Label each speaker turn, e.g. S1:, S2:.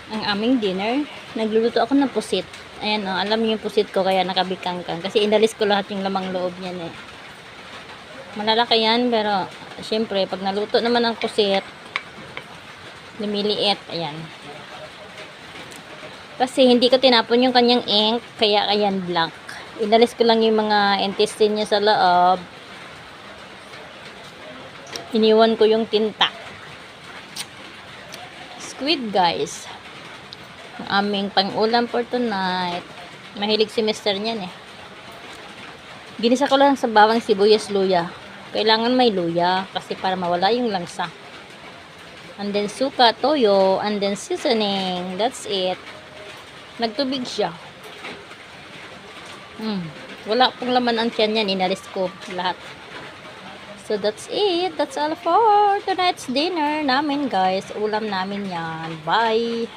S1: ang aming dinner. Nagluluto ako ng pusit. Ayan o, alam niyo yung pusit ko kaya nakabikangkang. Kasi inalis ko lahat yung lamang loob niyan eh. Malalaki yan pero syempre pag naluto naman ang pusit, lumiliit. Ayan. Kasi hindi ko tinapon yung kanyang ink, kaya ayan blank. Inalis ko lang yung mga intestine niya sa loob. Iniwan ko yung tinta. Squid guys. Ang aming pang-ulam for tonight. Mahilig si mister niyan eh. Ginisa ko lang sa bawang sibuyas luya. Kailangan may luya kasi para mawala yung langsa. And then suka, toyo, and then seasoning. That's it. Nagtubig siya. Wala pong laman ang tiyan yan. Inalis ko lahat. So that's it. That's all for tonight's dinner namin guys. Ulam namin yan. Bye!